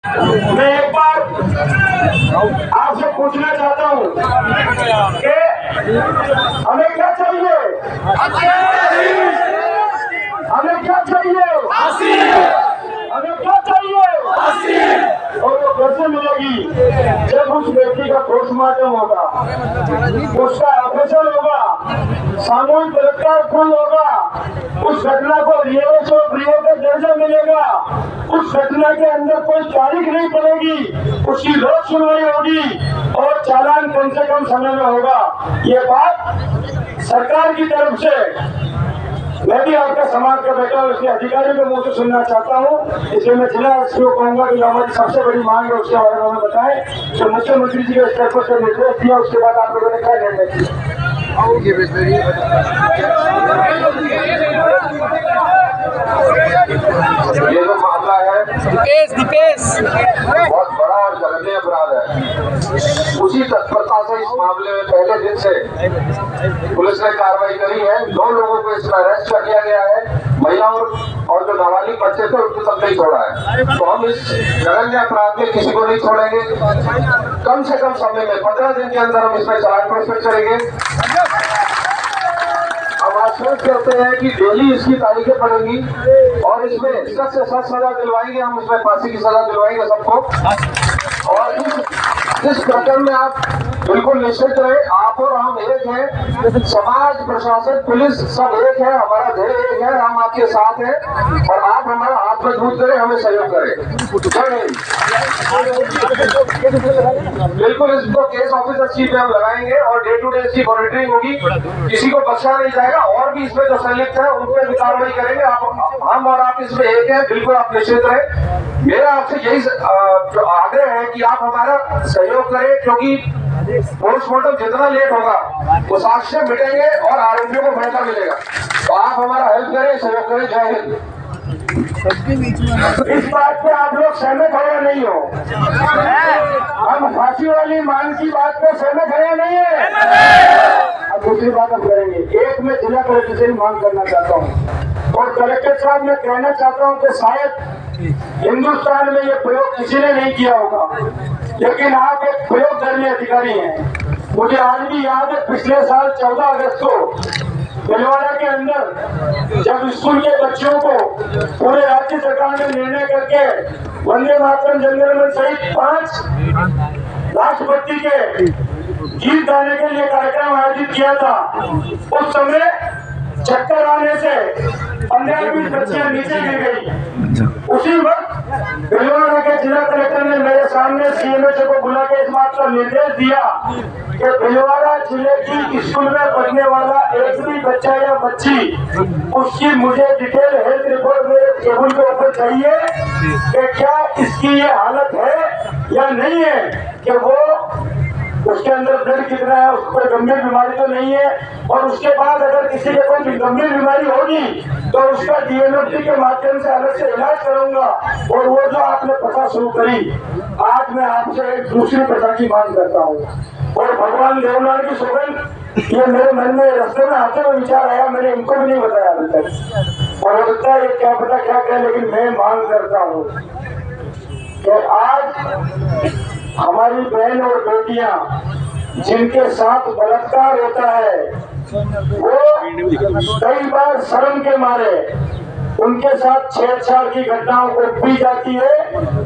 मैं एक बार आपसे पूछना चाहता हूँ कि हमें क्या चाहिए? हमें क्या चाहिए? हमें क्या चाहिए? और वो कैसे मिलेगी? जब उस व्यक्ति का पोस्टमार्टम होगा, उसका ऑपरेशन होगा, सामूहिक बलात्कार पूर्ण होगा, उस घटना को रियल ऑफ रियल का दर्जा मिलेगा, उस घटना के अंदर कोई तारीख नहीं पड़ेगी, उसकी लोक सुनवाई होगी और चालान कम से कम समय में होगा। ये बात सरकार की तरफ से मैं भी आपका समाज का बेटा और उसके अधिकारियों के मुंह से सुनना चाहता हूँ। इसलिए मैं जिला एसपी को कहूंगा कि हमारी सबसे बड़ी मांग है उसके बारे में हमें बताएं। तो मुख्यमंत्री जी के स्तर पर निर्देश दिया, उसके बाद आप लोगों ने क्या निर्णय किया? ये जो मामला है बहुत बड़ा और जघन्य अपराध है। उसी तत्परता से इस मामले में पहले दिन से पुलिस ने कार्रवाई करी है। 2 लोगों को इसमें अरेस्ट कर लिया गया है। महिलाओं और जो नाबालिग बच्चे थे उनको तक नहीं छोड़ा है। तो हम इस जघन्य अपराध में किसी को नहीं छोड़ेंगे। कम से कम समय में 15 दिन के अंदर हम इसमें चालान प्रोसेस करेंगे। हम आश्वस्त करते हैं कि डेली इसकी तारीखें पड़ेंगी और इसमें सख्त से सख्त सजा दिलवाएंगे। हम इसमें फांसी की सजा दिलवाएंगे सबको। और इस प्रकरण में आप बिल्कुल निश्चित रहे, आप और हम एक हैं। समाज, प्रशासन, पुलिस सब एक है। हमारा ध्येय एक है, हम आपके साथ हैं और आप हमारा हाथ मजबूत करें, हमें सहयोग करें। जय हिंद। बिल्कुल इसको केस ऑफिसर चीफ में हम लगाएंगे और डे टू डे इसकी मॉनिटरिंग होगी। किसी को बख्शा नहीं जाएगा और भी इसमें जो संलिप्त है उन पर भी कार्रवाई करेंगे। हम और आप इसमें एक है, बिल्कुल आप निश्चित रहे। मेरा आपसे यही जो आग्रह है कि आप हमारा सहयोग करें, क्योंकि पोस्टमार्टम जितना लेट होगा वो साक्ष्य मिटेंगे और आरोपियों को मौका मिलेगा। तो आप हमारा हेल्प करें, सहयोग करें। जय हिंद। इस बात पे आप लोग सहमत हो या नहीं हो? हम फांसी वाली मांग की बात पे सहमत है या नहीं है? अब दूसरी बात हम करेंगे। एक मैं जिला कलेक्टर से मांग करना चाहता हूँ और कलेक्टर साहब मैं कहना चाहता हूँ कि शायद हिंदुस्तान में ये प्रयोग किसी ने नहीं किया होगा, लेकिन आप एक प्रयोगधर्मी अधिकारी हैं। मुझे आज भी याद है पिछले साल 14 अगस्त को भीलवाड़ा के अंदर जब स्कूल के बच्चों को पूरे राज्य सरकार ने निर्णय करके वंदे मातरम, जनगण सहित 5 राष्ट्रपति के गीत गाने के लिए कार्यक्रम आयोजित किया था। उस समय चक्कर आने से 15-20 बच्चियां नीचे गिर गई। उसी वक्त भीलवाड़ा के जिला कलेक्टर ने मेरे सामने सीएमएचओ को बुला के इस बात का निर्देश दिया कि भीलवाड़ा जिले की स्कूल में पढ़ने वाला एक भी बच्चा या बच्ची, उसकी मुझे डिटेल हेल्थ रिपोर्ट मेरे टेबल के ऊपर चाहिए कि क्या इसकी ये हालत है या नहीं है, कि वो उसके अंदर ब्लड कितना है, उसको कोई गंभीर बीमारी तो नहीं है, और उसके बाद अगर किसी के कोई गंभीर बीमारी होगी तो उसका डीएमएफटी के माध्यम से अलग से इलाज करूंगा। और वो जो आपने प्रथा शुरू करी, आज मैं आपसे एक दूसरी प्रथा की मांग करता हूँ। और भगवान देवनाथ की सौगंध, ये मेरे मन में रास्ते में आते हुए विचार आया, मैंने इनको भी नहीं बताया अभी तक, और हो सकता है ये क्या पता क्या क्या, लेकिन मैं मांग करता हूँ कि आज हमारी बहन और बेटियां जिनके साथ बलात्कार होता है, वो कई बार शर्म के मारे उनके साथ छेड़छाड़ की घटनाओं को पी जाती है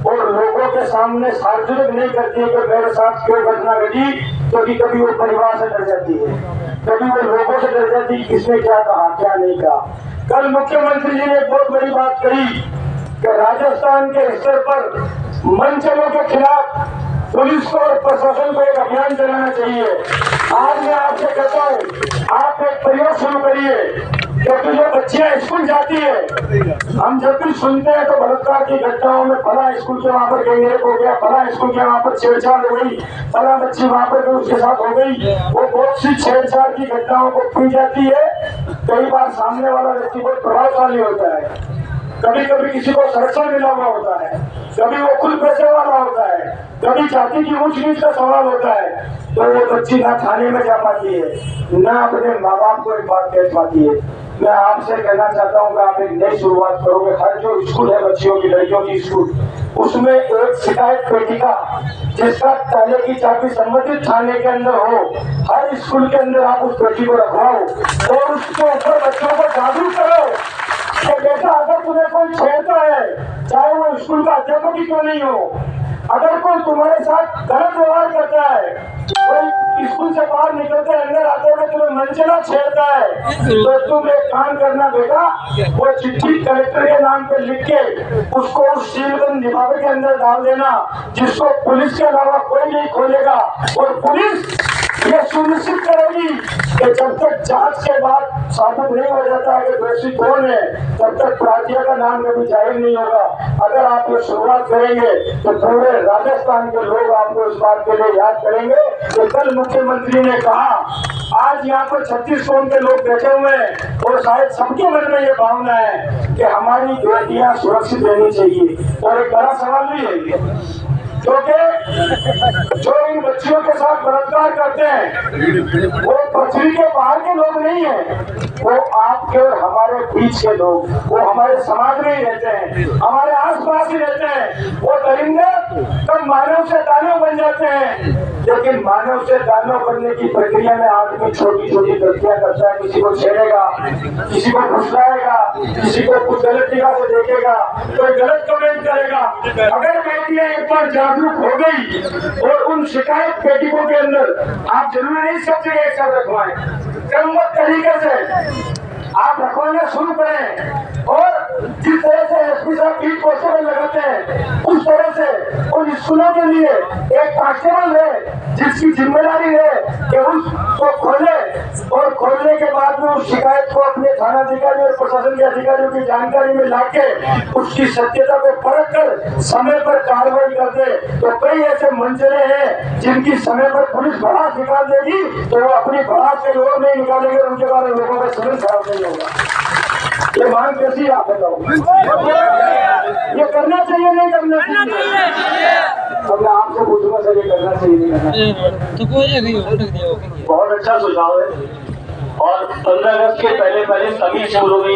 और लोगों के सामने सार्वजनिक नहीं करती है कि मेरे साथ क्यों घटना घटी, क्योंकि कभी वो परिवार से डर जाती है, कभी वो लोगों से डर जाती है किसने क्या कहा क्या नहीं कहा। कल मुख्यमंत्री जी ने एक बहुत बड़ी बात कही कि राजस्थान के स्तर पर मंचलों के खिलाफ पुलिस को और प्रशासन को एक अभियान चलाना चाहिए। आज मैं आपसे कहता हूँ, आप एक प्रयोग शुरू करिए, क्योंकि जो बच्चियां स्कूल जाती है, हम जब भी सुनते हैं तो बलात्कार की घटनाओं में फला स्कूल के वहां पर गैंगरेप हो गया, फला स्कूल के वहां पर छेड़छाड़ हो गई, फला बच्ची वहां पर उसके साथ हो गई, वो बहुत सी छेड़छाड़ की घटनाओं को पी जाती है। कई बार सामने वाला व्यक्ति बहुत प्रभावशाली होता है, कभी कभी किसी को संरक्षण मिला हुआ होता है, कभी वो खुद पैसे वाला होता है, कभी जाति की ऊंच नीच का सवाल होता है, तो वो बच्ची ना थाने में जा पाती है, ना अपने माँ बाप को एक बात कह पाती है। मैं आपसे कहना चाहता हूँ कि आप एक नई शुरुआत करोगे। हर जो स्कूल है बच्चियों की, लड़कियों की स्कूल, उसमें एक शिकायत पेटिका जिसका ताले की चाबी संबंधित थाने के अंदर हो, हर स्कूल के अंदर आप उस पेटी को रखवाओ और उसके ऊपर बच्चों को जागरूक करो कि बेटा अगर तुम्हें कोई छेड़ता है, चाहे वो स्कूल का अध्यापक ही क्यों नहीं हो, अगर कोई तुम्हारे साथ गलत व्यवहार करता है, कोई स्कूल से बाहर निकलते अंदर आते हुए तुम्हें मंचला छेड़ता है, तो तुम एक काम करना बेटा, वो चिट्ठी कलेक्टर के नाम पे लिख के उसको उस सीलबंद लिफाफे के अंदर डाल देना, जिसको पुलिस के अलावा कोई नहीं खोलेगा। और पुलिस ये सुनिश्चित करेगी कि जब तक जांच के बाद साबित नहीं हो जाता है कि दोषी कौन है, तब तक प्रार्थना का नाम कभी जाहिर नहीं होगा। अगर आप ये शुरुआत करेंगे तो पूरे राजस्थान के लोग आपको इस बात के लिए याद करेंगे कि कल मुख्यमंत्री ने कहा, आज यहाँ पर 36 कौम के लोग बैठे हुए हैं और शायद सबके मन में ये भावना है कि हमारी बेटियां सुरक्षित रहनी चाहिए। और एक बड़ा सवाल भी है, क्योंकि जो इन बच्चियों के साथ बलात्कार करते हैं वो पृथ्वी के बाहर के लोग नहीं है, वो आपके और हमारे बीच के लोग, वो हमारे समाज में ही रहते हैं, हमारे आसपास ही रहते हैं। वो दरिंदे कब मानव से दानव बन जाते हैं, लेकिन मानव से दानव बनने की प्रक्रिया में आदमी छोटी छोटी गलतियां करता है, किसी को छेड़ेगा, किसी को फुसलाएगा, किसी को कुछ गलत जगह से देखेगा, कोई गलत कमेंट करेगा। अगर बेटियां एक बार जागरूक हो गई और उन शिकायत पेटिकों के अंदर, आप जरूरी नहीं सब जगह एक साथ रखवाएं, क्रमबद्ध तरीके से आप रखवाना शुरू करें। और जिस तरह से एसपी साहब पीठ कांस्टेबल लगाते हैं, उस तरह से उन स्कूलों के लिए एक कांस्टेबल है जिसकी जिम्मेदारी है कि उसको खोले और खोलने के बाद में उस शिकायत को अपने थानाधिकारी और प्रशासन के अधिकारियों की जानकारी में लाके उसकी सत्यता को परख कर समय पर कार्रवाई कर दे। तो कई ऐसे मंजिलें हैं जिनकी समय पर पुलिस भड़ास निकाल देगी, तो वो अपनी भड़ास के लोग नहीं निकालेंगे, उनके बारे में लोगों का समझ खराब नहीं होगा। ये मांग कैसी आप बताओ, ये करना चाहिए नहीं करना चाहिए? अब मैं आपसे पूछूंगा सर, ये करना चाहिए नहीं करना चाहिए? बहुत अच्छा सुझाव है। और 15 अगस्त के पहले सभी स्कूलों में